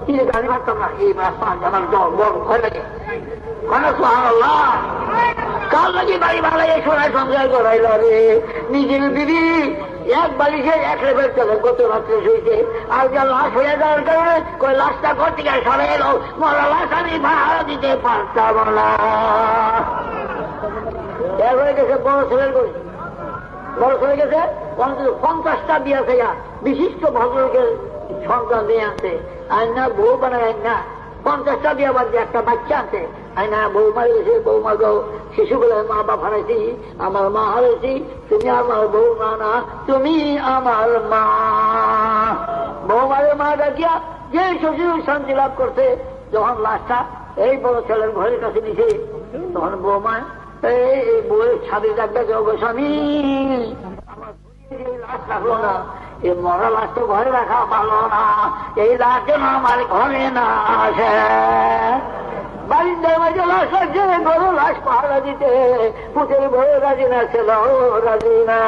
কি গাড়ি পারতাম না, এই রাস্তা আমার বড় ভয় লাগে। সুবহানাল্লাহ, কাল নাকি বাড়ি ভাড়াই সোনায় সঞ্চয় করাইল রে। নিজের দিদি এক বালিশে এক লেভেল চলে, গত রাত্রে শুয়েছে। আর যা লাশ হয়ে যাওয়ার কারণে কই লাশটা ঘর থেকে সরে এলো, মরা লাশ আমি ভাড়া দিতে পারতাম না। এর হয়ে গেছে বড় ছেলের করে, বড় ছেলে গেছে 50টা বিয়ে থেকে বিশিষ্ট ভদ্রলোকের সন্তান দিয়ে আনছে। আইনা বউ বানায় আইনা 50টা বিয়ে বাদ দিয়ে একটা বাচ্চা আছে। আইনা বউ মারি গেছে, বউ গো শিশুগুলো মা বাপ হারাইছি, আমার মা হারাইছি, তুমি আমার বউ না, তুমি আমার মা। বউ মারে মা ডাকিয়া যে শ্বশুর শান্তি লাভ করছে, যখন লাশটা এই বড় ছেলের ঘরের কাছে নিছে, তখন বৌমা এই বউয়ের ছাদে ডাকবে, স্বামী আমার লাশ রাখলো না, এই মরা লাশ তো ঘরে রাখা ভালো না, এই লাশ যেন আমার ঘরে না আসে। বারিন্দার মাঝে লাশ রাখছে, বড় লাশ পাহারা দিতে পুতের বড় রাজি না, ছিল রাজি না।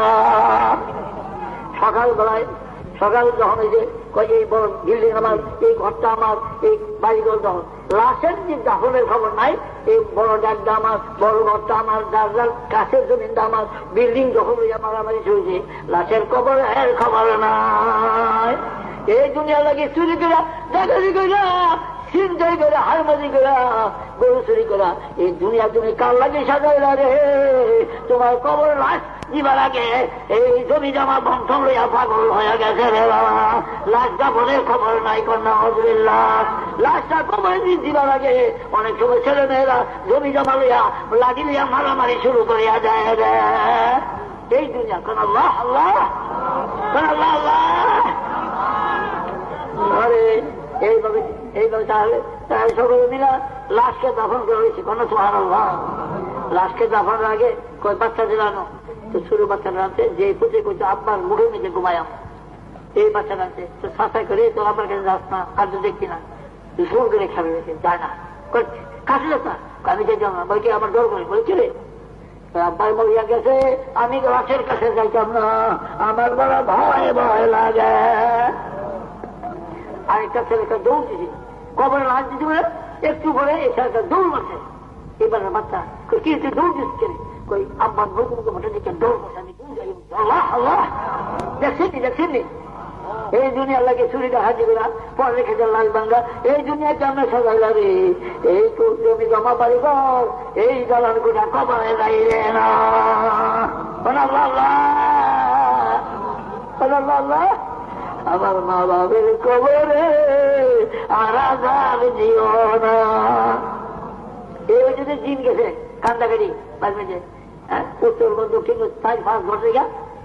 সকালবেলায় সকাল যখন এই যে এই বড় বিল্ডিং আমার, এই ঘরটা আমার, এই বাড়িঘর যখন লাশের যে দাফনের খবর নাই, এই বড় ডাকটা আমার, বড় ঘরটা আমার, যার কাছের জমিনটা আমার, বিল্ডিং যখন মারামারি চলছে, লাশের খবর এর খবর নাই। এই দুনিয়া লাগে চুরি করা, ডাকাতি করা, চিন্তাই করে, হারমাজি করা, গরু চুরি করা, এই দুনিয়া তুমি কার লাগে সাজাইলা রে? তোমার কবর লাশ দিবার আগে এই জমি জমা বন্ধন লইয়া পাগল হয়ে গেছে রে বাবা। লাশ দাফনের খবর নাই, কন্যা হজবিল্লাহ। লাশটা কবর দিবার আগে অনেক সময় ছেলে মেয়েরা জমি জমা লইয়া লাগি লইয়া মারামারি শুরু করিয়া যায় রে। এই দুনিয়া কোন আল্লাহ আল্লাহ, কোন আল্লাহ আল্লাহ। আরে এইভাবে তাহলে সকলে মিলা লাশকে দাফন করে হয়েছে, কোন সুবহানাল্লাহ। লাশকে দাফনের আগে কয় বাচ্চা দিলানো, তো ছোট বাচ্চা রাখছে, যে পুজো করছে আব্বার মুখের নিচে ঘুমায়াম, এই বাচ্চা রাখছে, তো সাথে করে তো আমার কাছে যাস না, আর তো দেখছি না, তুই সুর করে খাবি রেখে যায় না, কাছে যাস না, আমি যাইতাম না, বলছি আমার ডর করি, বলছি রে আব্বার মরিয়া গেছে, আমি লাশের কাছে যাইতাম না, আমার বড় ভয় ভয় লাগে। আরেকটা ছেলেটা দৌড় দিছি, কবরে লাশ দিতে বলে একটু পরে এই ছেলেটা দৌড় মারছে। এবার বাচ্চা কি দৌড় দিচ্ছে, কই আব্বার বউকে ভোটে দিচ্ছে, দৌড় মারছে। আমি আল্লাহ আল্লাহ, দেখছেন এই দুনিয়া লাগে চুরিটা হাজি করা, পরে রেখে দেন লাল বাংলা। এই দুনিয়া কেমন সাজাইলা রে? এই তো জমি জমা বাড়ি ঘর, এই দালান গোটা কবরে যাইলে না। আল্লাহ আল্লাহ আল্লাহ আল্লাহ, আমার মা বাবের কবরে আর আযাব দিও না। এই যদি জিন গেছে কান্দাকারি বাজবে, হ্যাঁ, উত্তরবঙ্গ দক্ষিণ 4-5 ঘর থেকে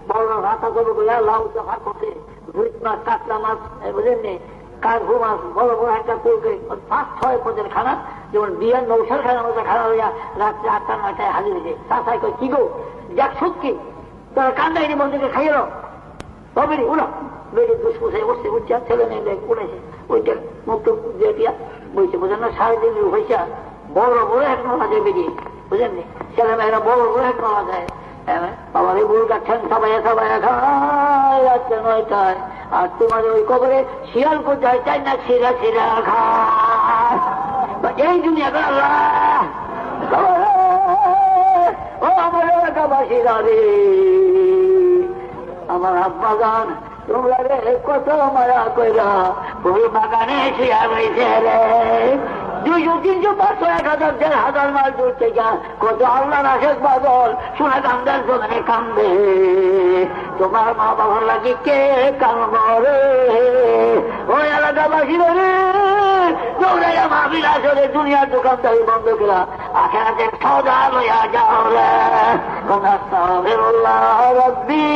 বড় রাতা করবো বলে লাউ হাত করছে, রুই মাছ, কাতলা মাছ, বুঝলেন নি, কার্ভু মাছ, বড় বড় একটা করবে 5-6 পদের খানা, যেমন বিয়ার নৌসার খানা মতো খানা হইয়া রাত্রে 8টা-9টায় হাজির হয়েছে। তাছাড়া কই কি গো যাক সত্যি তোর কান্দাকারি বন্ধুকে খাইয়ে তবে উড়ো বেরিয়ে দুষ্পুষে বসছে, উঠছে, ছেলে মেয়ে উঠেছে, ওইটা মুক্ত দিয়ে দিয়া বইছে, বুঝলেন না, 3.5 হয়েছে, বড় বড় এক নলা যায় বেরিয়ে, বুঝলেন নি, ছেলে মেয়েরা বড় বড় এক নলা যায়। বাবার এই বুড় কাটছেন সবাই খায় রাত্রে 9টায়, আর তোমার ওই কবরে শিয়াল কোথায় চাই না ছিঁড়া খায়। এই দুনিয়া আল্লাহ ও আমার এলাকাবাসীরা রে, আমার আব্বা গান তোমরা রে কত মায়া কইরা ওই বাগানে শুয়া রয়েছে রে। 200-300-500-1000 মাইল দূর থেকে কত আল্লাহ রাশেক বাদল শোনা কান্দার জন্য কান্দে। তোমার মা বাবার লাগে কে কান্দে রে? ওই এলাকাবাসী রে দৌড়াইয়া মাহফিল আসলে দুনিয়ার দোকানদারি বন্ধ করা, আখেরাতে সদা লইয়া যাও রে। আস্তাগফিরুল্লাহ রাব্বি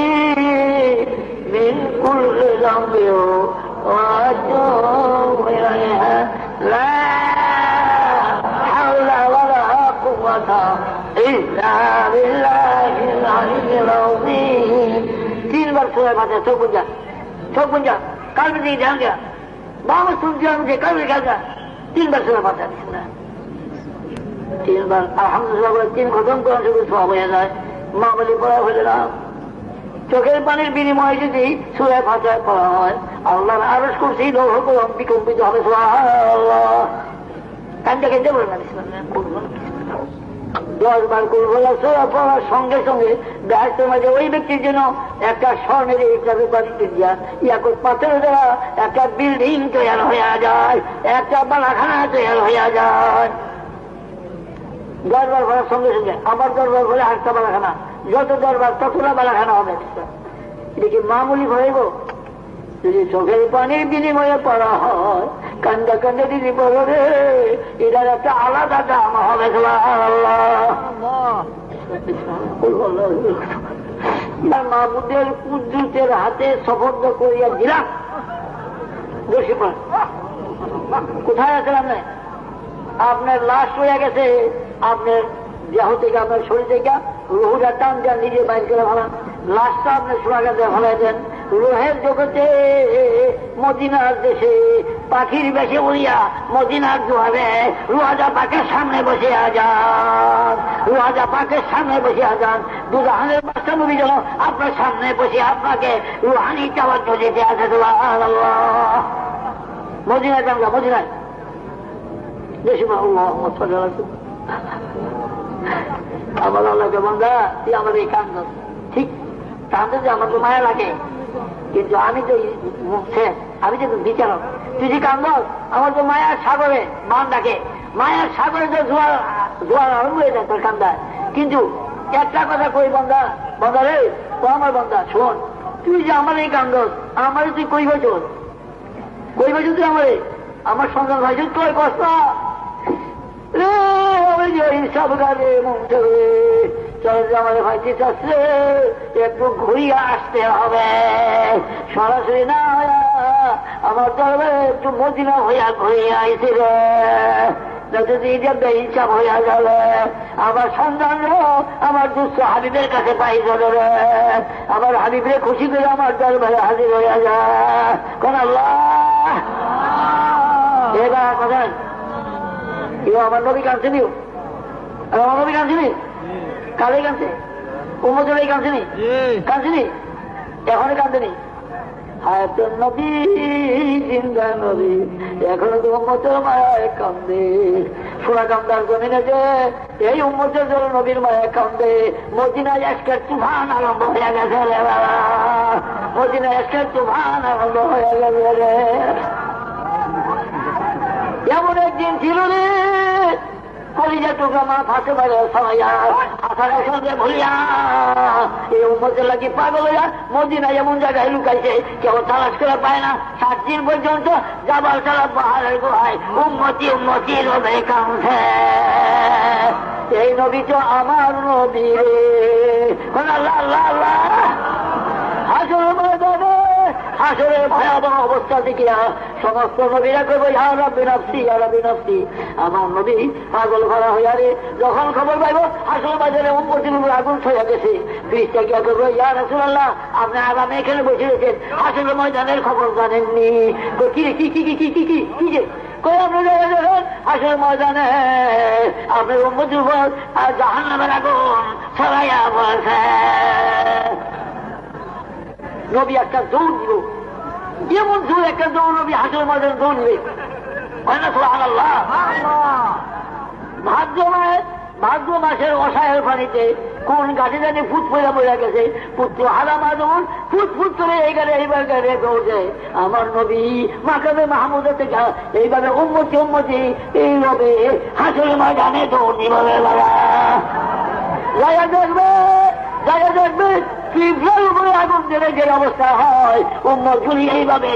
মিন কুল্লি যামবি ওয়া আতুবু ইলাইহি, লা হাওলা ওয়ালা কুওয়াতা ইল্লা বিল্লাহিল আলিয়্যিল আযীম। 3 বার সূরা ফাতিহা, চোখ বুঝা কালবে দিয়ে ধ্যান দেয়া, বাবা শুনছি আমি যে কালবে কাজা 3 বার সূরা ফাতিহা, 3 বার আলহামদুলিল্লাহ বলে 3 খতম করা শুধু সওয়াব হয়ে যায়। মা বলি পড়া হলে না চোখের পানির বিনিময়ে যদি সূরা ফাতিহা পড়া হয়, আল্লাহর আরশ কুরসি লৌহ কলম বিকম্পিত হবে। সুবহানাল্লাহ। কান্দে কান্দে বলবেন 10 বার কুলহুল্লাহ সূরা পড়ার সঙ্গে সঙ্গে বেহেশতের মাঝে ওই ব্যক্তির জন্য একটা স্বর্ণের একটা রূপান্তর দিয়া ইয়াকুত পাথরের দ্বারা একটা বিল্ডিং তৈরি হয়ে যায়, একটা বালাখানা তৈরি হয়ে যায়। 10 বার পড়ার সঙ্গে সঙ্গে আমার 10 বার পড়ে আটটা বালাখানা, যত 10 বার ততটা বালাখানা হবে। এটা কি মামুলি ভরাইব? যদি চোখের পানির বিনিময়ে পড়া হয়, কান্দা কান্দা দিদি পড়ো রে, এটার একটা আলাদা দাম হবে। মাহমুদের কুদ্দুসের হাতে সফর্দ করিয়া দিলাম। কোথায় আছেন আপনি? আপনার লাশ হয়ে গেছে, আপনার দেহ থেকে, আপনার শরীর থেকে রুহুটা টান দেন, নিজে বাইর করে ফেলান। লাশটা আপনার শোয়া গেছে ফেলাই দেন। রুহের জগতে মদিনার দেশে পাখির বেশে উড়িয়া মদিনার দুয়ারে রুহাজা পাকের সামনে বসে যান, রুহাজা পাকের সামনে বসে যান। দুজাহানের বাচ্চা নবী যেন আপনার সামনে বসে আপনাকে রুহানি চাওয়ার যেতে আছে। মদিনায় যান, মদিনায় আমার আল্লাহকে বন্ধা, তুই আমার এই কান্দ ঠিক কান্দে যে আমার তো মায়া লাগে, কিন্তু আমি তো আমি তো বিচারক। তুই যে কান্দ, আমার তো মায়ার সাগরে মান ডাকে, মায়ার সাগরে তো জোয়ার আরম্ভ হয়ে যায় তোর কান্দায়। কিন্তু একটা কথা কই বন্ধা, বন্ধা রে, তো আমার বন্ধা শোন, তুই যে আমার এই কান্দ, আমারে তুই কই বছর তুই আমারে, আমার সন্তান ভাই তোর কষ্ট সব গানে মন্ত্রে আমাদের ভাইটি চাচ্ছে একটু ঘুরিয়ে আসতে হবে, সরাসরি না আমার দরবারে একটু মদিনা হইয়া ঘুরিয়ে আইছে রে, যদি হিসাব হইয়া গেলে আমার সন্তানরা আমার দুঃস্থ হাবিবের কাছে পাই গেল রে, আমার হাবিবরে খুশি করে আমার দরবারে হাজির হইয়া যায়। কোন আল্লাহ এবার কথা আমার নবী কাঁদছেনি, আমার নবী কাঁদছেনি, কালেই কাঁদছে, উম্মতেরাই কাঁদছেনি, কাঁদছেনি, এখনই কাঁদেনি। হায়াতুন নবী জিন্দা নবী, এখনো তো উম্মতের মায়ায় কান্দে। সোনা কান্দার জমিনে যে এই উম্মতের জন্য নবীর মায়ায় কান্দে। মদিনায় আজকের তুফান আরম্ভ হয়ে গেছে রে বাবা, মদিনায় আজকের তুফান আরম্ভ হয়ে গেছে রে। এমন একদিন ছিল রে, কলিজা টুকরা মা ফাঁসে বাইরে সবাই সঙ্গে ভুলিয়া এই উম্মতের লাগি পাগল হইয়া মদিনা এমন জায়গায় লুকাইছে, কেউ তালাশ করে পায় না। 7 দিন পর্যন্ত জাবাল তালা পাহাড়ের গুহায় উম্মতি উম্মতি রবে কাঁদছে। এই নবী তো আমার নবী রে, আল্লাহ আল্লাহ আল্লাহ। হাসর ময়দানে হাসরের ভয়াবহ অবস্থা দেখিয়া সমস্ত নবীরা করবো ইয়া রাব্বি নাফসি, ইয়া রাব্বি নাফসি। আমার নবী পাগল ভরা হইয়া রে যখন খবর পাইব হাসর বাজারে উম্মতির উপর আগুন ছড়া গেছে, ফিরিস্তা গিয়া করবো ইয়া রাসূলুল্লাহ, আপনি আরামে এখানে বসে রয়েছেন, হাসরের ময়দানের খবর জানেননি? কি কি কি কি কি কি কি কি যে আপনি দেখেন হাসরের ময়দানে আপনার উম্মতির উপর জাহান্নামের আগুন ছড়াইয়া বলছে। নবী একটা দৌড় দিল, যেমন দূর একটা দৌড় নবী হাসরের ময়দানে দৌড় দিবে। ভাদ্র মাসের অসায়ের পানিতে কোন গাছে জানি ফুট পয়লা পড়া গেছে, পুত্র হারাম আদমন ফুট ফুট করে এইখানে এইবার গাড়ি দৌড়ে। আমার নবী মাকামে মাহমুদের থেকে এইভাবে উম্মতি উম্মতি এইভাবে হাসরের ময়দানে দৌড় দিবে। জায়গা দেখবে, জায়গা দেখবে তীব্রের উপরে আগুন দেবে যে অবস্থা হয়, উম্মতগুলি এইভাবে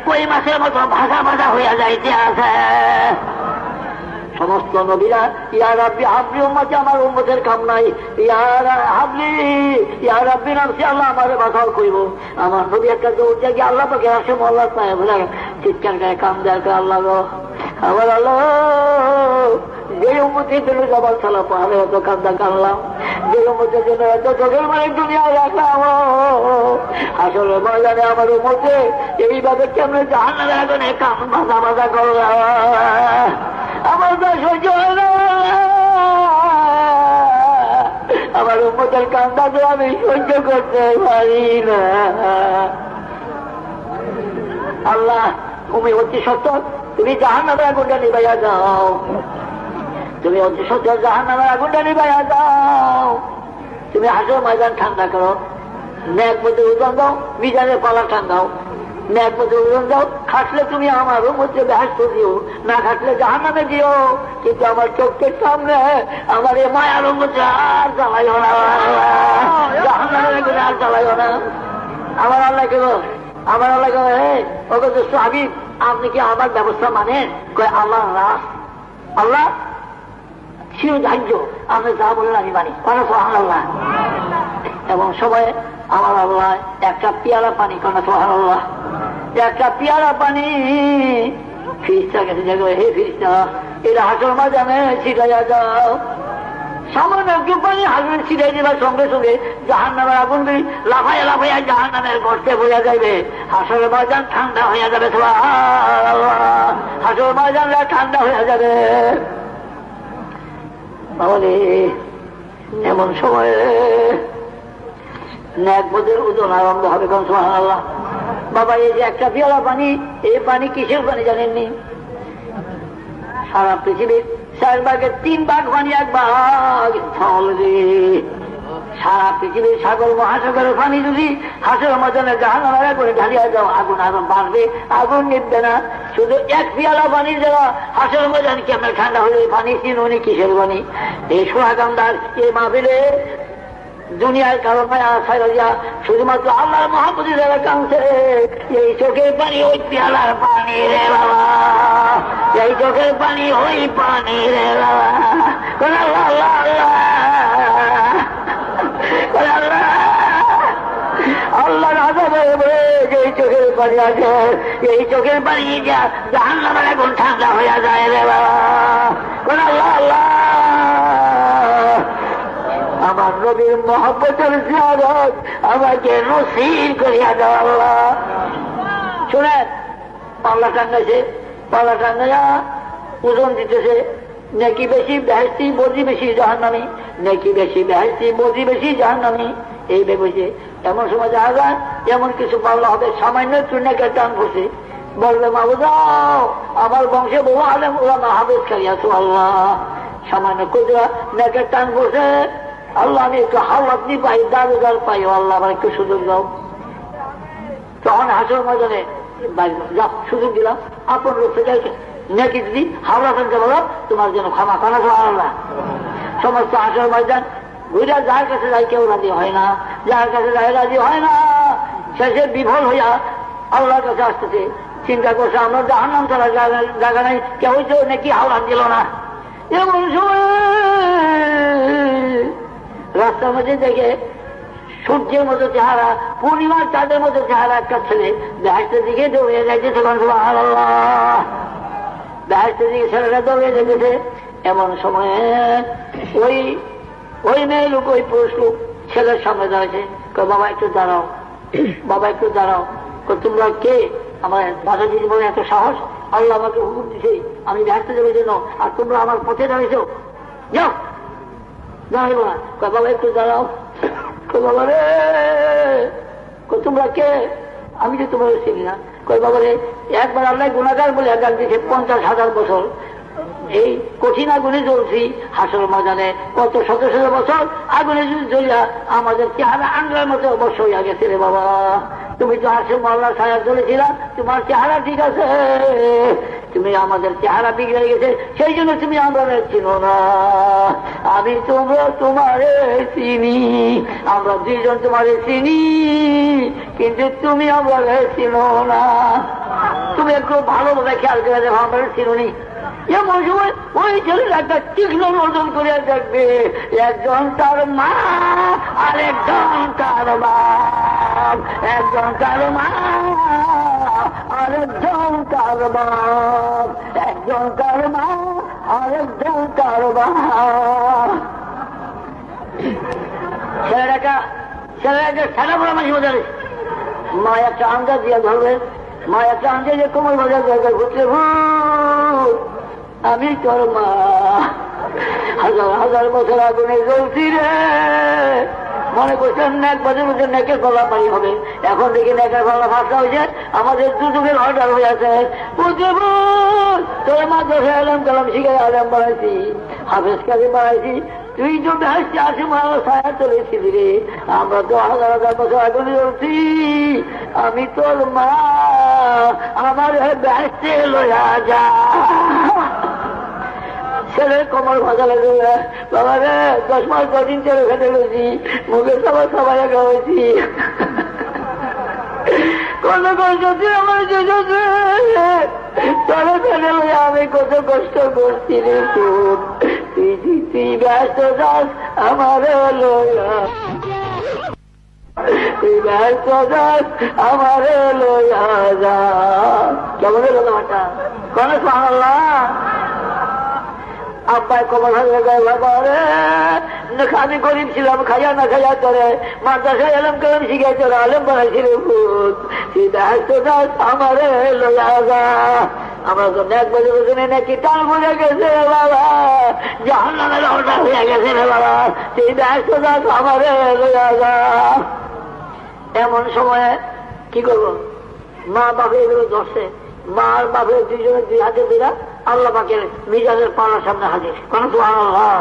কই মাসের মতো ভাষা ভাষা হইয়া যাইতে আছে। সমস্ত নবীরা ইয়া রাব্বি হাবলি উম্মতি, আমার উম্মতের কাম নাই, ইয়া হাবলি ইয়া রাব্বি নাফসি, আল্লাহ আমারে বাঁচাও কইব। আমার নবী একটা দৌড় দিয়ে গিয়ে আল্লাহ পাকে আসে মোল্লা পায় বলে চিৎকার গায়ে কাম দেয় আল্লাহ গো, আমার আল্লাহ যে উম্মতির জন্য জবাল ছালা পাহাড়ে এত কান্দা কানলাম, যে উম্মতের জন্য এত চোখের মানে দুনিয়ায় রাখলাম, আসলে ময়দানে আমার উম্মতে এইভাবে কেমন জাহান্নামের আগুনে কাম ভাষা ভাষা করবে, আমার তো সহ্য হয় না, আমার উম্মতের কান্দা তো আমি সহ্য করতে পারি না। আল্লাহ তুমি অতি সত্য, তুমি জাহান্নামের আগুনটা নিবাইয়া দাও, তুমি অতি সত্য জাহান্নামের আগুনটা নিবাইয়া দাও। তুমি হাসর ময়দান ঠান্ডা করো, ন্যাক মধ্যে ওজন দাও, মিজানের পালা ঠান্ডাও, ন্যাক মধ্যে ওজন দাও। খাটলে তুমি আমার মধ্যে ব্যস্ত দিও, না খাটলে জাহান্নামে দিও, কিন্তু আমার চোখের সামনে আমার এ মায়ার মধ্যে আর জ্বালাইও না, জাহান্নামের আগুনে আর জ্বালাইও না। আমার আল্লাহ কেন, আমার আল্লাহ কেন, ওকে দোস্ত হাবিব আপনি কি আমার ব্যবস্থা মানেন? কয় আল্লাহ রাস, আল্লাহ চিরধার্য, আপনি যা বললেন আমি মানি। সুবহানাল্লাহ। এবং সময়ে আমার আল্লাহ একটা পেয়ালা পানি, কেন সুবহানাল্লাহ, একটা পেয়ালা পানি ফিরিস্তা গেছে, হে ফিরিস্তা এটা হাসর ময়দানে ছিটাইয়া যাও। সামান্য একটু পানি হাসর ছিটাই দেবার সঙ্গে সঙ্গে জাহান্নামের আগুন লাফাইয়া লাফাইয়া জাহান্নামের গর্তে বোঝা যাইবে, হাসর ময়দান ঠান্ডা হইয়া যাবে। সুবহানাল্লাহ, হাসর ময়দান ঠান্ডা হইয়া যাবে। তাহলে এমন সময়ে ন্যাক বোধের ওজন আরম্ভ হবে। কোন সুবহানাল্লাহ। বাবা এই যে একটা পেয়ালা পানি, এই পানি কিসের পানি জানেননি? সারা পৃথিবীর 4 ভাগের 3 ভাগ পানি, 1 ভাগ স্থল রে। সারা পৃথিবীর সাগর মহাসাগরের পানি যদি হাসর ময়দানে জাহান্নামে করে ঢালিয়া যাও, আগুন আরো বাড়বে, আগুন নিববে না। শুধু 1 পেয়ালা পানির দেওয়া হাসর ময়দান কেমন ঠান্ডা হলে পানি চিনুনি কিসের পানি? এই সোহাগান্দার এই মাহফিলে দুনিয়ার কারো মায়া ছাড়িয়া শুধুমাত্র আল্লাহর মহাপতি যারা কাঁদছে, এই চোখের পানি ওই পেয়ালার পানি রে বাবা, এই চোখের পানি ওই পানি রে বাবা। আল্লাহ আল্লাহ আল্লাহ আল্লাহ রাজা বলে এই চোখের পানি আছে, এই চোখের পানি জাহান্নামের আগুন ঠান্ডা হইয়া যায় রে বাবা। আল্লাহ আল্লাহ আমার নবীর মহব্বতের জিয়ারত আমাকে নসিব করিয়া দাও আল্লাহ। শুনেন, পাল্লা টাঙ্গাইছে, পাল্লা টাঙ্গাইয়া ওজন দিতেছে, নেকি বেশি বেহেশতি, বজি বেশি জাহান্নামী, নেকি বেশি বেহেশতি, বজি বেশি জাহান্নামী, এই ভেবেছে। এমন সময় দেখা যায় এমন কিছু পাল্লা হবে, সামান্য একটু নেকের টান বসে বলবে মাবু দাও, আমার বংশে বহু আলেম ওলামা হাফেজ খাইয়াছো আল্লাহ, সামান্য কুদরা নেকের টান বসে, আল্লাহ আমি একটু হাওলাতনি পাই, দারুদার পাই, আল্লাহ আমার একটু সুযোগ দাও। তখন হাসর ময়দানে যাও, সুযোগ দিলাম, আপন লোক থেকে নেকি দিদি হাওলাতেন বলো তোমার জন্য ক্ষমা করা। আল্লাহ সমস্ত হাসর ময়দান ঘুরে যার কাছে যায় কেউ রাজি হয় না, যার কাছে যায় রাজি হয় না, শেষে বিফল হইয়া আল্লাহর কাছে আসতেছে, চিন্তা করছে আমরা জাহান্নাম ছাড়া জায়গা নাই, কেউ তো নাকি হাওলাত দিল না। এমন সময় রাস্তার মধ্যে দেখে সূর্যের মতো চেহারা, পূর্ণিমার চাঁদের মতো চেহারা একটা ছেলে বেহেশতের দিকে দৌড়ে যাইতেছে। সুবহানাল্লাহ, বেহেশতের দিকে ছেলেরা দৌড়ে যেতেছে। এমন সময়ে ওই মেয়ে লোক, ওই পুরুষ লোক ছেলের সামনে দাঁড়াচ্ছে, বাবা একটু দাঁড়াও, বাবা একটু দাঁড়াও। তোমরা কে? আমার বাসা দিদি বলে এত সাহস, আল্লাহ আমাকে হুকুম দিছে আমি বেহেশতে যাবার জন্য, আর তোমরা আমার পথে দাঁড়িয়েছ, যাও। দাঁড়াইব না, বাবা একটু দাঁড়াও। বাবা রে, তোমরা কে? আমি তো তোমার চিনি না। বাবা রে, একবার আল্লাহ গুণাগার বলে একবার দিয়েছে 50,000 বছর এই কঠিন আগুনে জ্বলছি, হাসর ময়দানে কত শত শত বছর আগুনে জ্বলিয়া আমাদের চেহারা আংলার মতো অবশ্য হইয়া গেছে রে বাবা। তুমি তো হাসর মহল্লার ছায়া জ্বলেছিলা, তোমার চেহারা ঠিক আছে, তুমি আমাদের চেহারা বিগড়ে গেছে, সেই জন্য তুমি আমরা চিনো না। আমি তোমরা তোমারে চিনি, আমরা 2 জন তোমারে চিনি, কিন্তু তুমি আমরা চিনো না। তুমি একটু ভালোভাবে খেয়াল করে দেখো, আমরা চিনুনি। এমন সময় ওই ছেলের একটা তীক্ষ্ণ নজর করিয়া দেখবে, একজন তার মা, আরেকজন তার বাপ, একজন তার মা, আরেকজন তার বাপ, একজন তার মা, আরেকজন তার বাপ। ছেলেটা সারা বড় মাঝে মধ্যে মা একটা আন্দাজ দিয়া ধরবে, মা একটা আন্দাজে কোমর বাজার দরকার ঘুরছে, আমি তোর মা, হাজার হাজার বছর আগুনে জ্বলছি রে। মনে করছেন নেক বাজার বছর নেকের পাল্লা পারি হবে, এখন দেখি নেকের পাল্লা ফাঁসা হয়েছে, আমাদের দুযুগের অর্ডার হয়ে আছে। তোর মাদ্রাসায় আলম কালাম শিখে আলম বাড়াইছি, হাফেজ কাজে বাড়াইছি, তুই তো বেহেশতে আসে মারা ছায়া চলেছিলি রে। আমরা তো হাজার হাজার বছর আগুনে জ্বলছি। আমি তোর মা, আমার বেহেশতে লয়া যা। ছেলের কমর ভাজা লাগে, বাবা রে 10 মাস 10 দিন চলে খেতে গেছি, মুখে সবাই সবাই খাওয়াইছি। কোন কষ্ট আমার চলে ফেলে আমি কত কষ্ট করছি রে। তুই ব্যস্ত যাস আমার লয়া, তুই ব্যস্ত যাস আমার লয়া যা। কেমন কথাবার্তা কোন সুবহানাল্লাহ। আব্বাই কবর হয়ে গেল, বাবা রে আমি গরিব ছিলাম, খাইয়া না খাইয়া করে মাদ্রাসায় এলাম কেলাম শিখে তোর আলেম বানাইছিল। তুই ব্যস্ত যাস আমার লয়া যা। আমরা তো নেক বাজে বসে নাকি টাল বুঝে গেছে রে বাবা, জাহান্নামের অর্ডার হয়ে গেছে রে বাবা। তুই ব্যস্ত যাস আমার লয়া যা। এমন সময়ে কি করবো, মা বাপে এগুলো ধরছে, মা আর বাপের দুইজনের 2 হাতে দিলা আল্লাহ পাকের মিজানের পাড়ার সামনে হাজির। কোন সুবহানাল্লাহ।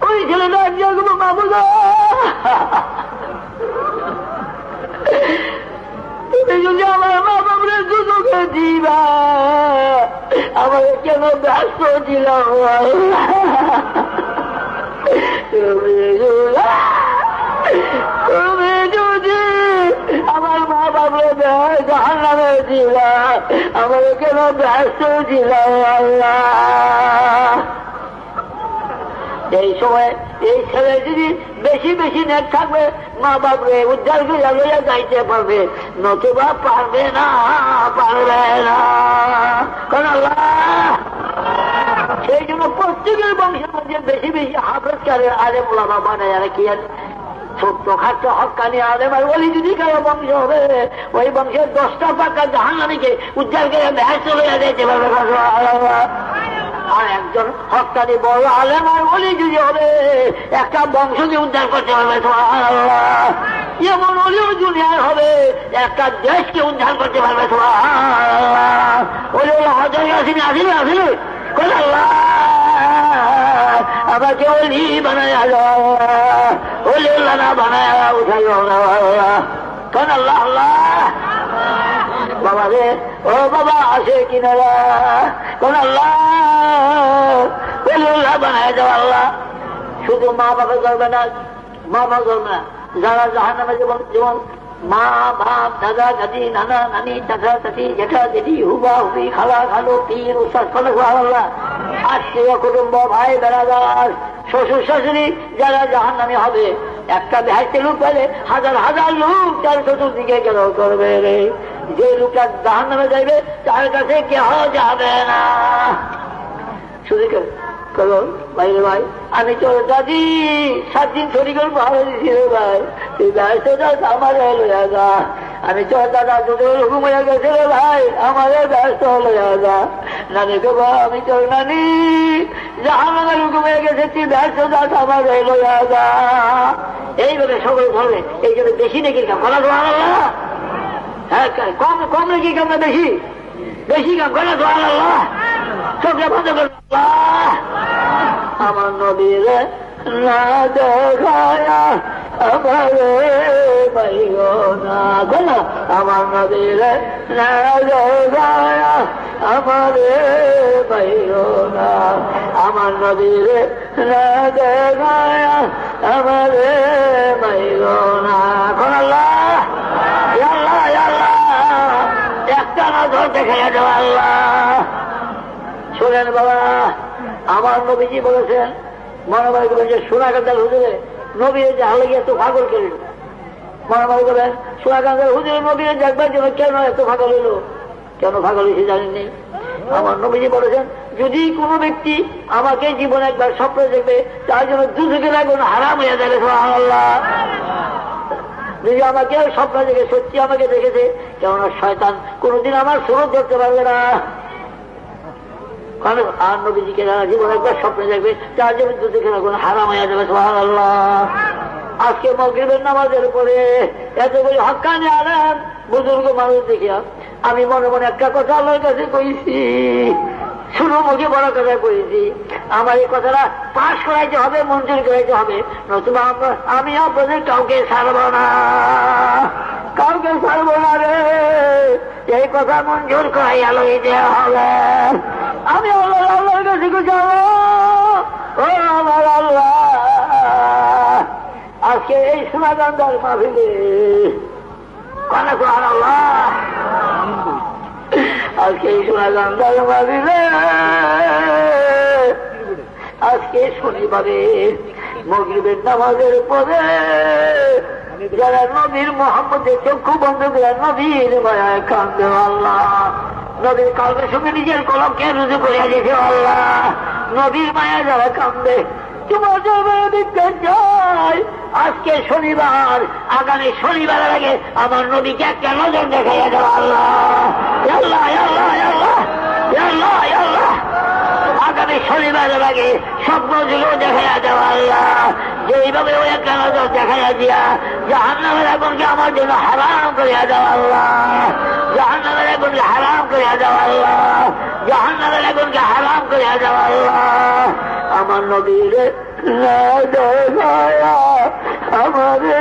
ওই ছেলেটা একজন বাবুদা, তুমি যদি আমার মা বাপরে দুটোকে দিবা, আমাকে কেন ব্যস্ত দিলাম। তুমি যদি আমার মা বাপরে জাহান্নামে দিলা, আমাকে কেন ব্যস্ত দিলাম আল্লাহ। এই সময় এই ছেলে যদি বেশি বেশি নেট থাকবে, মা বাপরে উদ্ধার করে লইয়া যাইতে পারবে, নতুবা পারবে না, পারবে না। কারণ আল্লাহ সেই জন্য প্রত্যেকের বংশের মধ্যে বেশি বেশি হাফেজকারে আলেম ওলামা বানায়। আর কি ছোট্ট খাট্ট হক্কানি আলেম আর ওলি যদি কারো বংশ হবে, ওই বংশের 10টা পাকা জাহান্নামীকে উদ্ধার করে বেহেশতে লইয়া যাইতে পারবে। আর একজন হক্কানি বড় আলেম আর ওলি যদি হবে, একটা বংশকে উদ্ধার করতে পারবে। সুবহানাল্লাহ। এমন ওলিও দুনিয়ার হবে, একটা দেশকে উদ্ধার করতে পারবে। সুবহানাল্লাহ। ওলি হজরে আসিনি আসিনি আসিনি কোন আল্লাহ আমাকে ওলি বানায়, ওলি না বানায় উঠাই কোন আল্লাহ। আল্লাহ বাবা রে, ও বাবা আসে কিনারা কোন আল্লাহ বানায় যাও আল্লাহ। শুধু মা বাবা করবে না, মা বাবা করবে না, যারা জাহান্নামে যেমন মা বাপ দাদা দাদি নানা নানি চাচা চাচি জেঠা জেঠি হুবা হুবি খালা খালো পীর উস্তাদ আল্লাহ, আত্মীয় কুটুম্ব ভাই বেড়াদার শ্বশুর শাশুড়ি যারা জাহান্নামী হবে, একটা বেহেশতে লোক পেলে হাজার হাজার লোক তার চতুর্দিকে গেল করবে রে। যে লোকটা জাহান্নামে যাইবে তার কাছে কেহ যাবে না। শুধু করো ভাই রে ভাই, আমি তোর দাদি 7 দিন শরীরের ভালো দিছি রে ভাই, তুই বেহেশতে যাস আমার লইয়া যা। আমি তোর দাদা দুটোর হুকুম হয়ে গেছে রে ভাই, আমারে ব্যস্ত লইয়া যা। নানি বাবা আমি তোর নানি, জাহান্নামের হুকুম হয়ে গেছে, তুই ব্যস্ত যাস আমার লইয়া যা। এইভাবে সকল ধরবে। এই জন্য বেশি নাকি কাম করা সুবহানাল্লাহ। হ্যাঁ কম কম নাকি কাম না বেশি, বেশি কাম করা সুবহানাল্লাহ। চোখে বন্ধ করে আমার নবীর না দেখায়া আমারে পাইও না, আমার নবীর না দেখায়া আমারে পাইও না, আমার নবীর না দেখায়া আমারে পাইও না। কোন আল্লাহ আল্লাহ আল্লাহ একটা না ধরতে খেয়ে দেওয়া আল্লাহ। শোনেন বাবা, আমার নবীজি বলেছেন, মনে মনে করবেন যে সোনাকান্দার হুজুরে নবীর যে হালে গিয়ে এত পাগল করিল। মনে মনে করবেন সোনাকান্দার হুজুরে নবীর দেখবার জন্য কেন এত পাগল হইল, কেন পাগল হয়েছে জানেননি? আমার নবীজি বলেছেন, যদি কোনো ব্যক্তি আমাকে জীবনে একবার স্বপ্ন দেখবে, তার জন্য দুচোখের আগুন হারাম হয়ে যাবে। সুবহানাল্লাহ। যদি আমাকে স্বপ্ন দেখে সত্যি আমাকে দেখেছে, কেননা শয়তান কোনদিন আমার সুরত ধরতে পারবে না। কারণ আর নবীজিকে যারা জীবন একবার স্বপ্নে দেখবে তার জীবন তো দেখে কোনো হারাম হয়ে যাবে। সুবহানাল্লাহ। আজকে মাগরিবের নামাজের পরে এতগুলি হক্কানি আলেম বুজুর্গ মানুষ দেখিয়া আমি মনে মনে একটা কথা আল্লাহর কাছে কইছি, শুরু মুখে বড় কথা কইছি, আমার এই কথাটা পাশ করাইতে হবে, মঞ্জুর করাইতে হবে, নতুবা আমি আপনাদের কাউকে ছাড়ব না, কাউকে ছাড়ব না রে। এই কথা মঞ্জুর করাইয়া লইতে হবে। আমি আল্লাহর কাছে যাবো। ও আমার আল্লাহ, আজকে এই সোনাগান্ধার মাহফিলে কানা সুবহানাল্লাহ, আজকে এই সোনাগান্ধার মাহফিলে আজকে শনিবারে মাগরিবের নামাজের পরে যারা নবীর মোহাম্মদের চক্ষু বন্ধ করে নবীর মায়ায় কান্দে আল্লাহ, নবীর কালবের সঙ্গে নিজের কলমকে রুজু করে দিয়েছে আল্লাহ, নবীর মায়া যারা কান্দে তোমার দরবারে বিজ্ঞান চাই। আজকে শনিবার, আগামী শনিবারের আগে আমার নবীকে একটা নজর দেখাইয়া দেওয়া আল্লাহ, আল্লাহ আল্লাহ আল্লাহ আল্লাহ আল্লাহ। আগামী শনিবারের আগে স্বপ্নগুলো দেখাইয়া দেওয়া আল্লাহ, যেইভাবে ওই একটা নজর দেখাইয়া দিয়া জাহান্নামের আগুনকে আমার জন্য হারাম করিয়া দেওয়া আল্লাহ, জাহান্নামের আগুনকে হারাম করিয়া দেওয়া আল্লাহ, জাহান্নামের আগুনকে হারাম করিয়া দেওয়া আল্লাহ। আমার নবীর না দেখায়া আমারে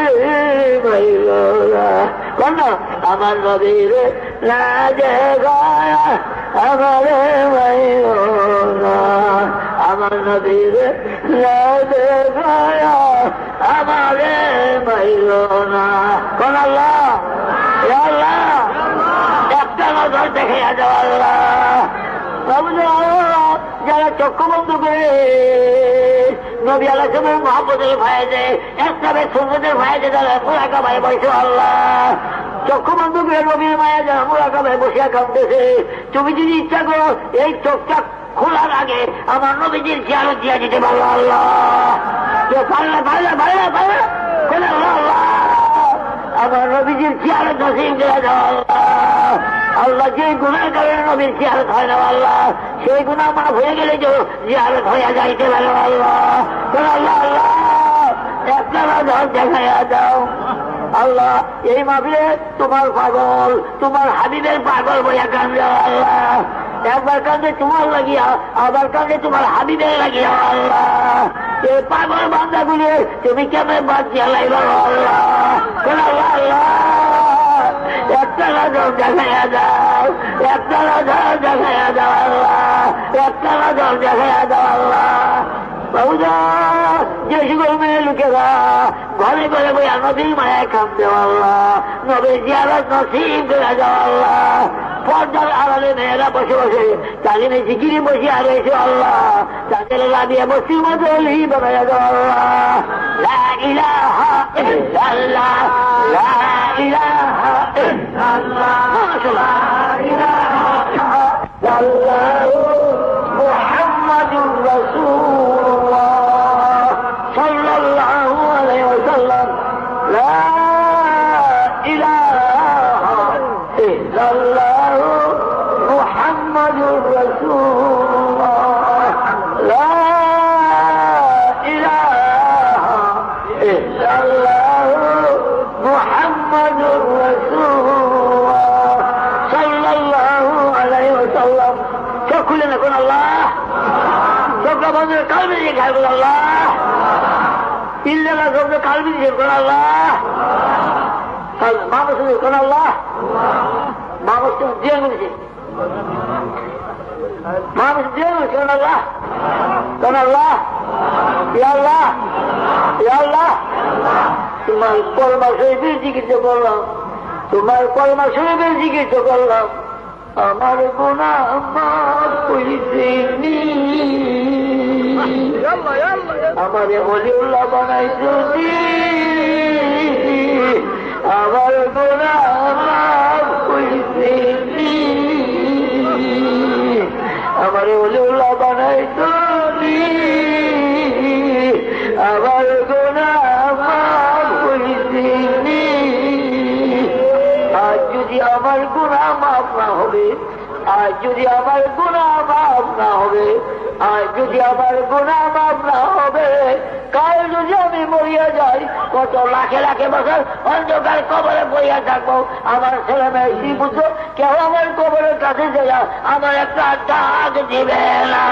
মাইলা কোন, আমার নবীর না দেখায়া আমারে মাইলা, আমার নবীর না দেখায়া আমারে মাইলা না কোন আল্লাহ, আল্লাহ একটা নজর দেখাইয়া দেওয়া আল্লাহ। যারা চক্ষু বন্ধ করে নবী আলাইহিস মহব্বতের ভয়ে একসাথে সুন্নতের ভয়ে যারা মুরাকাবায় বসে আল্লাহ, চক্ষু বন্ধ করে নবীর মায়া যারা মুরাকাবায় বসিয়া কাঁদতেছে, তুমি যদি ইচ্ছা করো এই চোখটা খোলার আগে আমার নবীজির জিয়ারত দিয়া দিতে পারো আল্লাহ, পারলে পারলে পারলে পারলে আল্লাহ আমার নবীজির জিয়ারত নসিব করে দাও আল্লাহ। আল্লাহ যে গুনার কারণে নবীর জিয়ারত হয় না আল্লাহ, সেই গুনাহ মাফ হয়ে গেলে যে জিয়ারত হইয়া যাইতে পারে আল্লাহ, আল্লাহ আল্লাহ একটা নজর দেখাইয়া দাও আল্লাহ। এই মাহফিলে তোমার পাগল, তোমার হাবিবের পাগল বইয়া কান্দে আল্লাহ, একবার কান্দে তোমার লাগিয়া, আবার কান্দে তোমার হাবিবের লাগিয়া আল্লাহ। এই পাগল বান্দাগুলি তুমি কেমন বাদ দিয়া লাইবা আল্লাহ, আল্লাহ আল্লাহ একটা নজর দেখাইয়া দাও, একটা নজর দেখাইয়া দাও আল্লাহ, একটা নজর দেখাইয়া দাও আল্লাহ। বাবুদা যে সকল মেয়ে লোকেরা ঘরে ঘরে বইয়া নবীর মায়ায় কান্দে আল্লাহ, নবীর জিয়ারত নসিব করে দাও আল্লাহ। পর্দার আড়ালে মেয়েরা বসে বসে তালিমে জিকিরে বসিয়া রয়েছে আল্লাহ, তাদের রাবিয়া বসির মতো বানাইয়া দাও আল্লাহ। লা ইলাহা ইল্লাল্লাহ, লা ইলাহা ইল্লাল্লাহ, লা ইলাহা ইল্লাল্লাহ মুহাম্মাদুর রাসূলুল্লাহ সাল্লাল্লাহু আলাইহি ওয়াসাল্লাম, লা ইলাহা ইল্লাল্লাহ মুহাম্মাদুর রাসূলুল্লাহ, লা ইলাহা ইল্লাল্লাহ মুহাম্মাদুর রাসূলুল্লাহ সাল্লাল্লাহু আলাইহি ওয়াসাল্লাম। চোখ খুলে না কোন আল্লাহ, চোখটা বন্ধ কালবে দিয়ে খাই বল আল্লাহ, ইল্লাল্লাহ শব্দ কালবে দিয়ে কোন আল্লাহ, মানুষ কোন আল্লাহ, মানুষ দিয়ে বলছে, মানুষ দিয়ে বলছে কোন আল্লাহ, কোন আল্লাহ, আল্লাহ আল্লাহ। তোমার কলমা শরীফের জিকির করলাম, তোমার কলমা শরীফের জিকির করলাম, আমার গুনাহ মাফ করিসনি, আমারে ওলিউল্লাহ বানাইছনি, আমার গুনাহ মাফ করিসনি, আমারে ওলিউল্লাহ বানাইছনি, আমার গুনাহ মাফ করিসনি। আজ যদি আমার গুনাহ মাফ না হবে, আর যদি আমার গুনাহ মাফ না হবে, আর যদি আমার গুনাহ মাফ না হবে, কাল যদি আমি মরিয়া যাই, কত লাখে লাখে বছর অন্ধকার কবরে বইয়া থাকবো, আমার ছেলে মেয়ে কি বুঝো, কেউ আমার কবরের কাছে যায় আমার একটা ডাক দিবে না।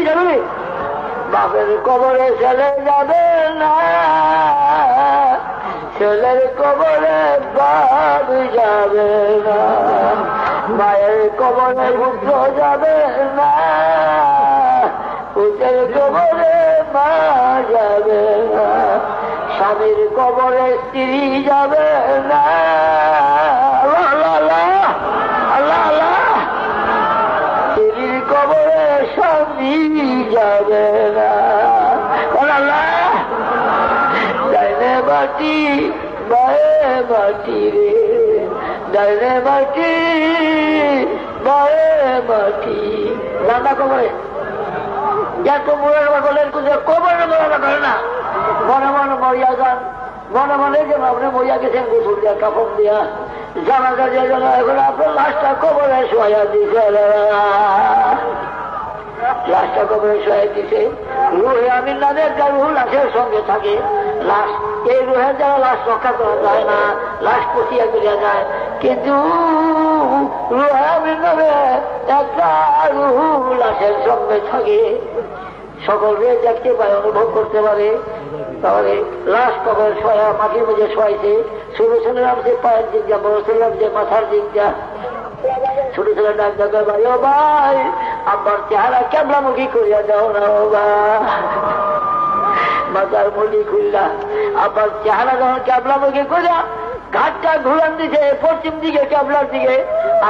যাবে বাপের কবরে ছেলে যাবে না, ছেলের কবরে বাপ যাবে না, মায়ের কবরে পুত্র যাবে না, পুত্রের কবরে মা যাবে না, স্বামীর কবরে স্ত্রী যাবে না। আল্লাহ আল্লাহ আল্লাহ, স্ত্রীর কবরে স্বামী যাবে না। আল্লাহ ডাইনে মাটি বায়ে মাটি রে, ডাইনে মাটি বায়ে মাটি, রান্না কবরে যত মোড়া করলেন কবরে মোড়া করে না, মনে মনে মরিয়া যান, মনে মনে যে আপনি মরিয়া গেছেন গোসল দিয়া কাপড় দিয়া জানাজা দিয়ে যেন এখন আপনার লাশটা কবরে শোয়া দিছে, লাশটা কবরে শোয়া দিছে। রুহে আমিন নামে একটা রুহ লাশের সঙ্গে থাকে, লাশ এই রুহের যারা লাশ রক্ষা করা যায় না, লাশ পচিয়া করিয়া যায়, কিন্তু রুহে আমিন নামে একটা রুহ লাশের সঙ্গে থাকে, সকলকে দেখতে পায়, অনুভব করতে পারে। তাহলে লাশ কবর শোয়া মাটির মধ্যে শোয়াইছে, ছোট ছেলে নামছে পায়ের দিক যা, বড় ছেলে নামছে মাথার দিক যা, ছোট ছেলে ডাক ডাকা ভাই ও ভাই আব্বার চেহারা কেবলামুখী করিয়া দাও না, ও ভাই মাথার মুড়ি খুললা আব্বার চেহারা যখন কেবলামুখী করিয়া ঘাটটা ঘুরান দিছে পশ্চিম দিকে কেবলার দিকে,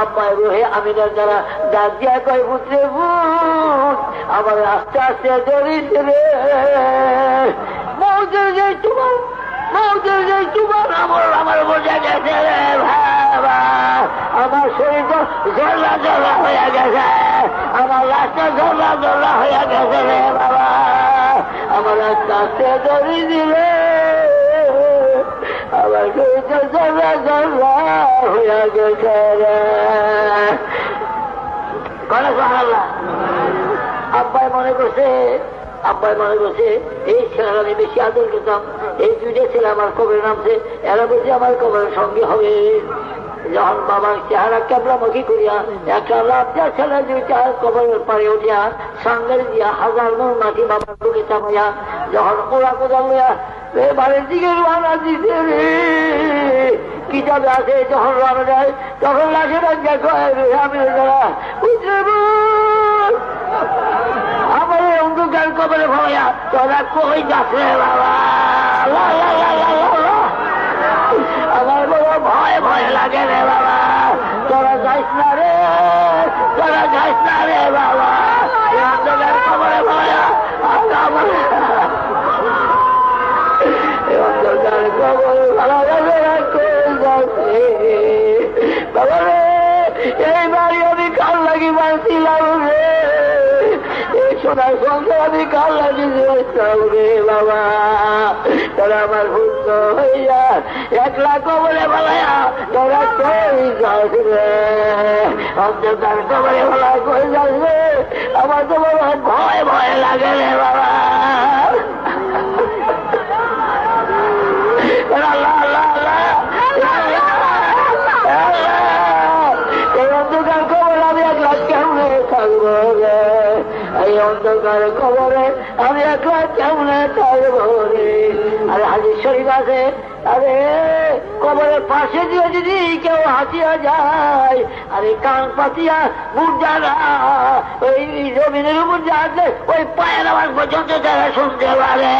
আব্বাই রুহে আমিনার দ্বারা ডাক দিয়া কয় পুত্রে ভূত আমার আস্তে আস্তে দরিদ্র রে, মৌতের যে তোমার মৌতের যে তোমার আমার বোঝা গেছে রে বাবা, আমার শরীর তো জল্লা জল্লা হয়ে গেছে, আমার রাস্তা জল্লা জল্লা হয়ে গেছে রে বাবা, আমার আস্তে আস্তে দরি দিলে আমার শরীর তো জল্লা জল্লা হয়ে গেছে রে। আব্বাই মনে করছে এই ছেলের আমি বেশি আদর করতাম, এই দুইটা ছেলে আমার কবরে নামছে, এরা বলছে আমার কবরের সঙ্গে হবে। যখন বাবার চেহারা কেবলামুখী করিয়া একটা লাভটা ছেলে দুইটা কবরের পাড়ে উঠিয়া সাঙ্গের দিয়া হাজার মন মাটি বাবার বুকে চাপাইয়া যখন ওরা কোদাল লইয়া বাড়ির দিকে রানা দিতে রে, কিতাবে আছে যখন রানা যায় তখন লাশের আমি আমার অন্ধকার কবরে ভাইয়া তোরা কই যাচ্ছে বাবা, আমার বড় ভয় ভয় লাগে রে বাবা, তোরা যাইস না রে, তোরা যাইস না রে বাবা, অন্ধকার কবরে ভাইয়া আমার অন্ধকার কবরে ভালো যাচ্ছে বাবা রে, এই বাড়ি আমি কাল লাগি বাঁচছিলাম রে, এই সোনার সংসার আমি কাল লাগিয়েছিলাম রে বাবা, তোরা আমার ভূত হইয়া একলা কবরে বলাইয়া তোরা কই যাস রে, অন্ধকার কবরে বলা কই যাস রে, আমার তো বড় ভয় ভয় লাগে রে বাবা। আল্লাহ আল্লাহ আল্লাহ, এই অন্ধকার কবরে আমি একলা কেমনে থাকবো রে, এই অন্ধকার কবরে আমি একলা কেমনে থাকবো রে। আরে হাজির শরীফ আছে, আরে কবরের পাশে দিয়ে যদি কেউ হাসিয়া যায়, আরে কান পাতিয়া মুর্দারা ওই জমিনের উপর যে আছে ওই পায়ের আওয়াজ পর্যন্ত তারা শুনতে পারে।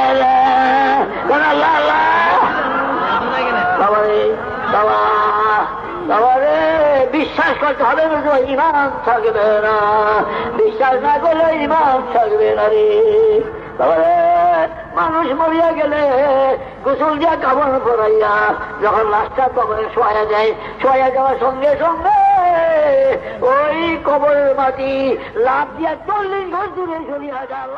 বাবা রে বাবা, বাবা রে বিশ্বাস করতে হবে, ইমান থাকবে না, বিশ্বাস না করলে ইমান থাকবে না রে বাবা রে। মানুষ মরিয়া গেলে গোসল দিয়া কাপড় পরাইয়া যখন লাশটা কবরে শোয়া যায়, শোয়া যাওয়ার সঙ্গে সঙ্গে ওই কবরের মাটি লাভ দিয়া 40 ঘর দূরে সরিয়া যায়।